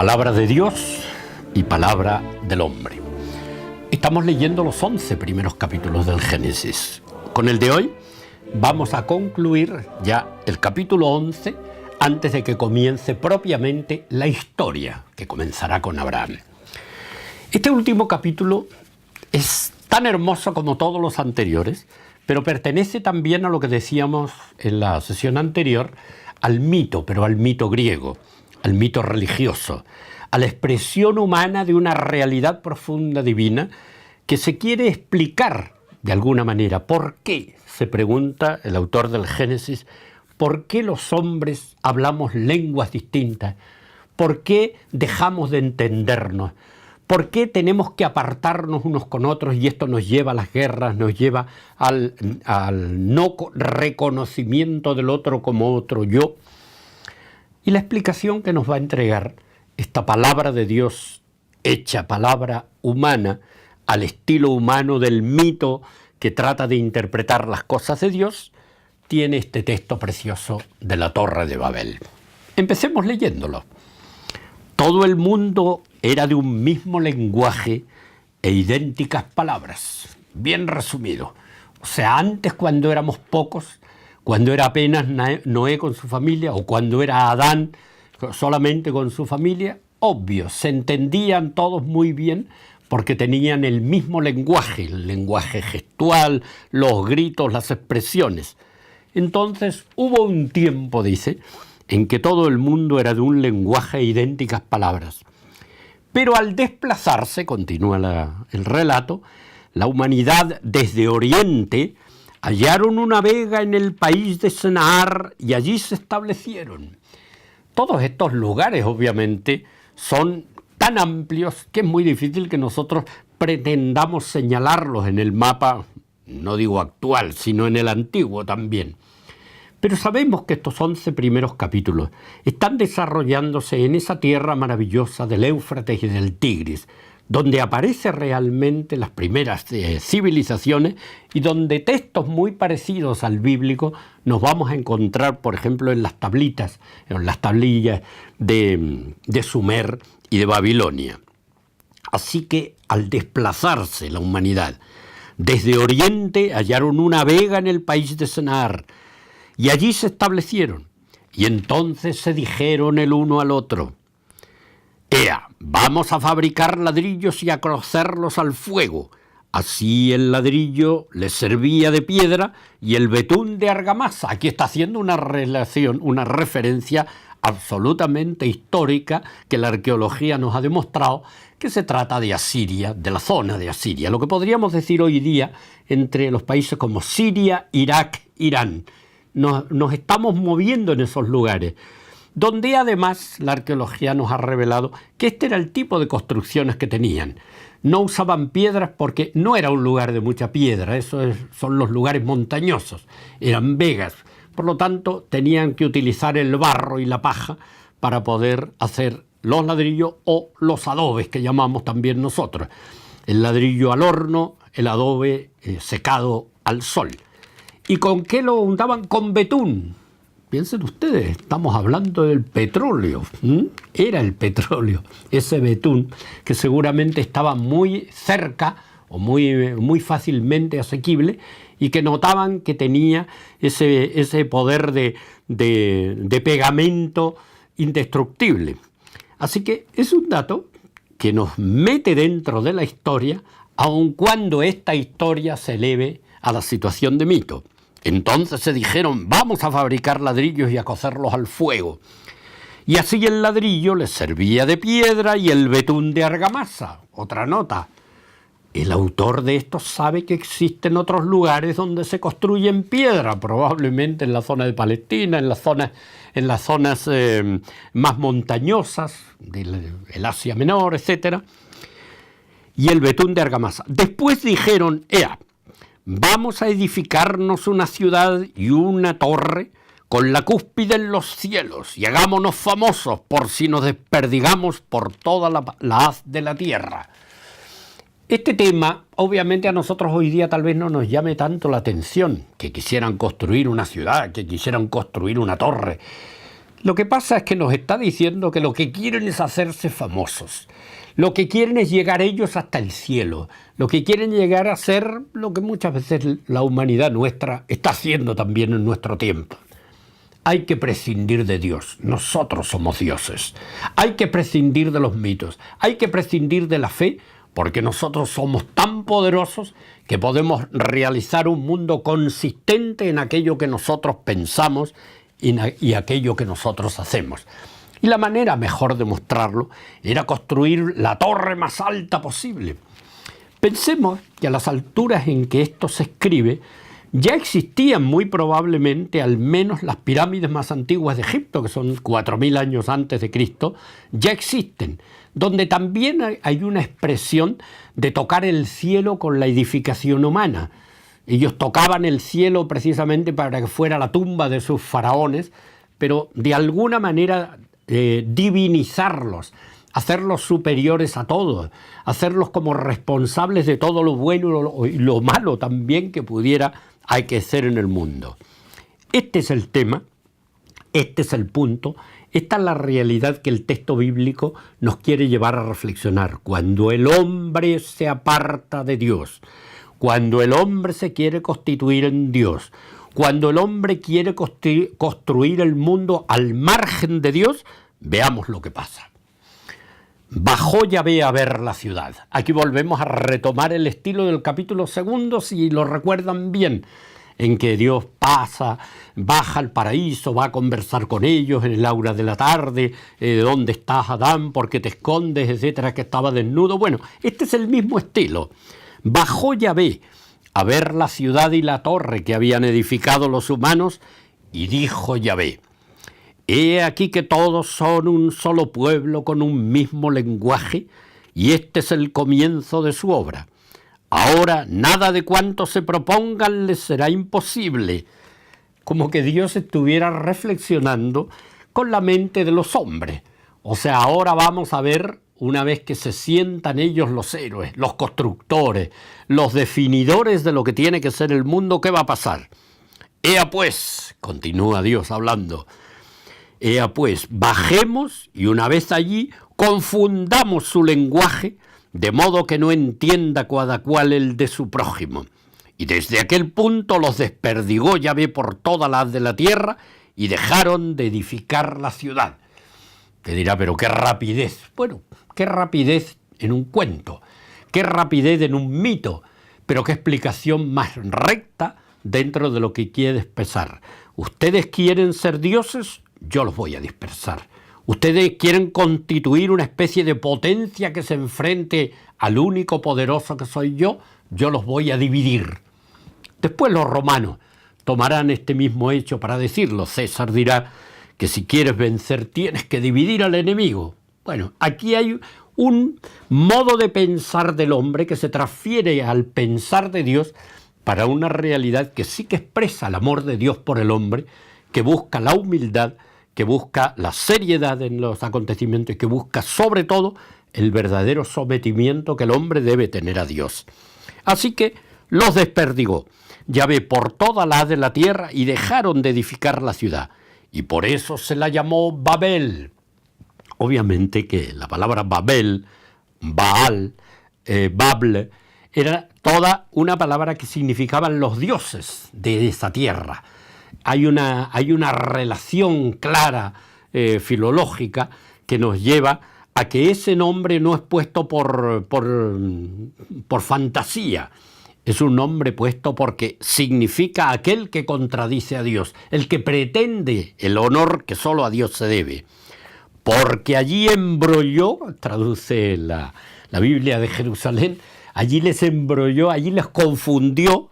Palabra de Dios y palabra del hombre. Estamos leyendo los 11 primeros capítulos del Génesis. Con el de hoy vamos a concluir ya el capítulo 11 antes de que comience propiamente la historia que comenzará con Abraham. Este último capítulo es tan hermoso como todos los anteriores, pero pertenece también a lo que decíamos en la sesión anterior, al mito, pero al mito griego, al mito religioso, a la expresión humana de una realidad profunda divina que se quiere explicar de alguna manera. ¿Por qué? Se pregunta el autor del Génesis, ¿por qué los hombres hablamos lenguas distintas? ¿Por qué dejamos de entendernos? ¿Por qué tenemos que apartarnos unos con otros y esto nos lleva a las guerras, nos lleva al no reconocimiento del otro como otro yo? Y la explicación que nos va a entregar esta palabra de Dios hecha palabra humana al estilo humano del mito que trata de interpretar las cosas de Dios, tiene este texto precioso de la Torre de Babel. Empecemos leyéndolo. Todo el mundo era de un mismo lenguaje e idénticas palabras. Bien resumido. O sea, antes cuando éramos pocos, cuando era apenas Noé con su familia o cuando era Adán solamente con su familia, obvio, se entendían todos muy bien porque tenían el mismo lenguaje, el lenguaje gestual, los gritos, las expresiones. Entonces hubo un tiempo, dice, en que todo el mundo era de un lenguaje e idénticas palabras. Pero al desplazarse, continúa el relato, la humanidad desde Oriente hallaron una vega en el país de Senaar y allí se establecieron. Todos estos lugares, obviamente, son tan amplios que es muy difícil que nosotros pretendamos señalarlos en el mapa, no digo actual, sino en el antiguo también. Pero sabemos que estos 11 primeros capítulos están desarrollándose en esa tierra maravillosa del Éufrates y del Tigris, donde aparecen realmente las primeras civilizaciones y donde textos muy parecidos al bíblico nos vamos a encontrar, por ejemplo, en las tablillas de Sumer y de Babilonia. Así que al desplazarse la humanidad desde Oriente hallaron una vega en el país de Senaar y allí se establecieron. Y entonces se dijeron el uno al otro: «Ea, vamos a fabricar ladrillos y a cocerlos al fuego». Así el ladrillo les servía de piedra y el betún de argamasa. Aquí está haciendo una referencia absolutamente histórica que la arqueología nos ha demostrado que se trata de Asiria, de la zona de Asiria. Lo que podríamos decir hoy día entre los países como Siria, Irak, Irán. Nos estamos moviendo en esos lugares, donde además la arqueología nos ha revelado que este era el tipo de construcciones que tenían. No usaban piedras porque no era un lugar de mucha piedra, son los lugares montañosos, eran vegas. Por lo tanto, tenían que utilizar el barro y la paja para poder hacer los ladrillos o los adobes que llamamos también nosotros. El ladrillo al horno, el adobe secado al sol. ¿Y con qué lo untaban? Con betún. Piensen ustedes, estamos hablando del petróleo. Era el petróleo, ese betún, que seguramente estaba muy cerca o muy fácilmente asequible y que notaban que tenía ese poder de pegamento indestructible. Así que es un dato que nos mete dentro de la historia, aun cuando esta historia se eleve a la situación de mito. Entonces se dijeron: vamos a fabricar ladrillos y a cocerlos al fuego. Y así el ladrillo les servía de piedra y el betún de argamasa. Otra nota: el autor de esto sabe que existen otros lugares donde se construye en piedra, probablemente en la zona de Palestina, en las zonas más montañosas del Asia Menor, etc. Y el betún de argamasa. Después dijeron: ea, vamos a edificarnos una ciudad y una torre con la cúspide en los cielos y hagámonos famosos por si nos desperdigamos por toda la haz de la tierra. Este tema, obviamente a nosotros hoy día tal vez no nos llame tanto la atención, que quisieran construir una ciudad, que quisieran construir una torre. Lo que pasa es que nos está diciendo que lo que quieren es hacerse famosos. Lo que quieren es llegar ellos hasta el cielo. Lo que quieren llegar a ser lo que muchas veces la humanidad nuestra está haciendo también en nuestro tiempo. Hay que prescindir de Dios. Nosotros somos dioses. Hay que prescindir de los mitos. Hay que prescindir de la fe, porque nosotros somos tan poderosos que podemos realizar un mundo consistente en aquello que nosotros pensamos y aquello que nosotros hacemos. Y la manera mejor de mostrarlo era construir la torre más alta posible. Pensemos que a las alturas en que esto se escribe, ya existían muy probablemente al menos las pirámides más antiguas de Egipto, que son 4000 años antes de Cristo, ya existen, donde también hay una expresión de tocar el cielo con la edificación humana. Ellos tocaban el cielo precisamente para que fuera la tumba de sus faraones, pero de alguna manera divinizarlos, hacerlos superiores a todos, hacerlos como responsables de todo lo bueno y lo malo también que pudiera aquecer en el mundo. Este es el tema, este es el punto, esta es la realidad que el texto bíblico nos quiere llevar a reflexionar. Cuando el hombre se aparta de Dios, cuando el hombre se quiere constituir en Dios, cuando el hombre quiere construir el mundo al margen de Dios, veamos lo que pasa. Bajó Yahvé a ver la ciudad. Aquí volvemos a retomar el estilo del capítulo 2, si lo recuerdan bien, en que Dios baja al paraíso, va a conversar con ellos en el aura de la tarde, ¿dónde estás, Adán? ¿Por qué te escondes?, etcétera, que estaba desnudo. Bueno, este es el mismo estilo. Bajó Yahvé a ver la ciudad y la torre que habían edificado los humanos, y dijo Yahvé: he aquí que todos son un solo pueblo con un mismo lenguaje, y este es el comienzo de su obra. Ahora nada de cuanto se propongan les será imposible. Como que Dios estuviera reflexionando con la mente de los hombres. O sea, ahora vamos a ver, una vez que se sientan ellos los héroes, los constructores, los definidores de lo que tiene que ser el mundo, ¿qué va a pasar? Ea pues, continúa Dios hablando, ea pues, bajemos y una vez allí confundamos su lenguaje, de modo que no entienda cada cual el de su prójimo. Y desde aquel punto los desperdigó Yahvé por toda la haz de la tierra y dejaron de edificar la ciudad. Te dirá, pero qué rapidez. Bueno, qué rapidez en un cuento, qué rapidez en un mito, pero qué explicación más recta dentro de lo que quiere expresar. Ustedes quieren ser dioses, yo los voy a dispersar. Ustedes quieren constituir una especie de potencia que se enfrente al único poderoso que soy yo los voy a dividir. Después los romanos tomarán este mismo hecho para decirlo. César dirá que si quieres vencer tienes que dividir al enemigo. Bueno, aquí hay un modo de pensar del hombre que se transfiere al pensar de Dios para una realidad que sí que expresa el amor de Dios por el hombre, que busca la humildad, que busca la seriedad en los acontecimientos y que busca sobre todo el verdadero sometimiento que el hombre debe tener a Dios. Así que los desperdigó Yahvé por toda la haz de la tierra y dejaron de edificar la ciudad. Y por eso se la llamó Babel. Obviamente que la palabra Babel, Baal, Bable, era toda una palabra que significaban los dioses de esa tierra. Hay una relación clara, filológica, que nos lleva a que ese nombre no es puesto por fantasía. Es un nombre puesto porque significa aquel que contradice a Dios, el que pretende el honor que solo a Dios se debe. Porque allí embrolló, traduce la Biblia de Jerusalén, allí les embrolló, allí les confundió,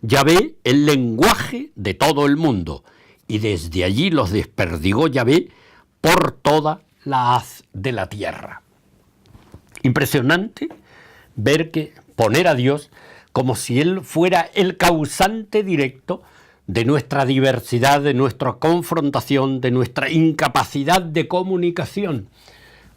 Yahvé el lenguaje de todo el mundo, y desde allí los desperdigó Yahvé por toda la haz de la tierra. Impresionante ver que poner a Dios como si Él fuera el causante directo de nuestra diversidad, de nuestra confrontación, de nuestra incapacidad de comunicación,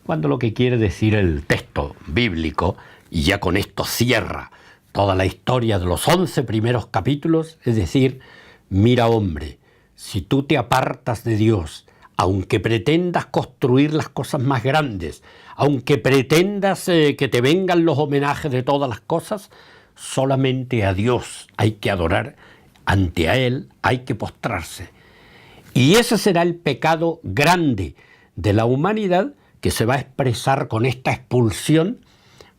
cuando lo que quiere decir el texto bíblico, y ya con esto cierra toda la historia de los 11 primeros capítulos, es decir, mira hombre, si tú te apartas de Dios, aunque pretendas construir las cosas más grandes, aunque pretendas que te vengan los homenajes de todas las cosas, solamente a Dios hay que adorar, ante a Él hay que postrarse. Y ese será el pecado grande de la humanidad, que se va a expresar con esta expulsión,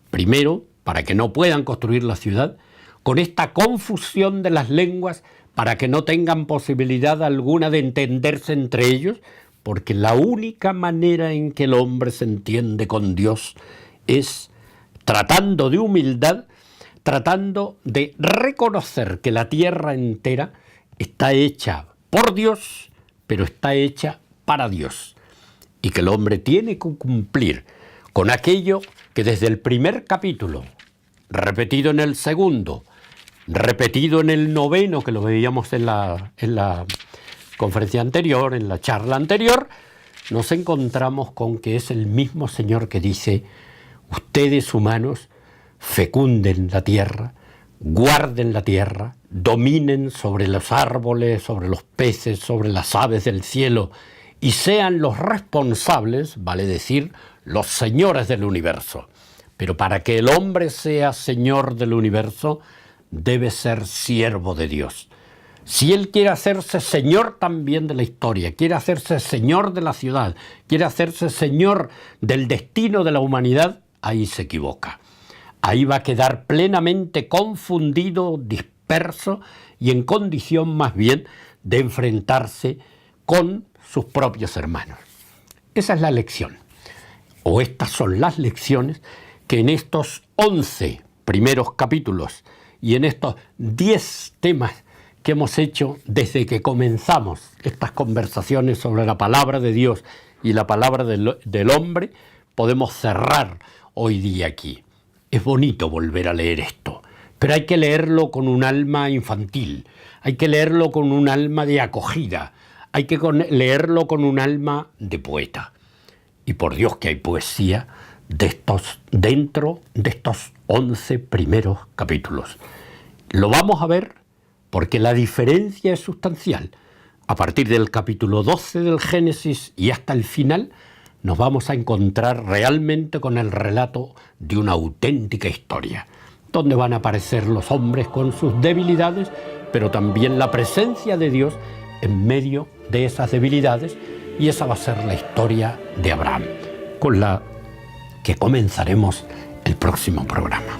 primero, para que no puedan construir la ciudad, con esta confusión de las lenguas, para que no tengan posibilidad alguna de entenderse entre ellos, porque la única manera en que el hombre se entiende con Dios es tratando de humildad, tratando de reconocer que la tierra entera está hecha por Dios, pero está hecha para Dios, y que el hombre tiene que cumplir con aquello que desde el primer capítulo, repetido en el segundo, repetido en el noveno, que lo veíamos en la conferencia anterior, en la charla anterior, nos encontramos con que es el mismo Señor que dice: ustedes humanos fecunden la tierra, guarden la tierra, dominen sobre los árboles, sobre los peces, sobre las aves del cielo, y sean los responsables, vale decir, los señores del universo. Pero para que el hombre sea señor del universo, debe ser siervo de Dios. Si él quiere hacerse señor también de la historia, quiere hacerse señor de la ciudad, quiere hacerse señor del destino de la humanidad, ahí se equivoca. Ahí va a quedar plenamente confundido, disperso y en condición más bien de enfrentarse con sus propios hermanos. Esa es la lección, o estas son las lecciones que en estos 11 primeros capítulos y en estos 10 temas que hemos hecho desde que comenzamos estas conversaciones sobre la palabra de Dios y la palabra del hombre, podemos cerrar hoy día aquí. Es bonito volver a leer esto, pero hay que leerlo con un alma infantil, hay que leerlo con un alma de acogida, hay que leerlo con un alma de poeta. Y por Dios que hay poesía dentro de estos 11 primeros capítulos. Lo vamos a ver porque la diferencia es sustancial. A partir del capítulo 12 del Génesis y hasta el final, nos vamos a encontrar realmente con el relato de una auténtica historia, donde van a aparecer los hombres con sus debilidades, pero también la presencia de Dios en medio de esas debilidades, y esa va a ser la historia de Abraham, con la que comenzaremos el próximo programa.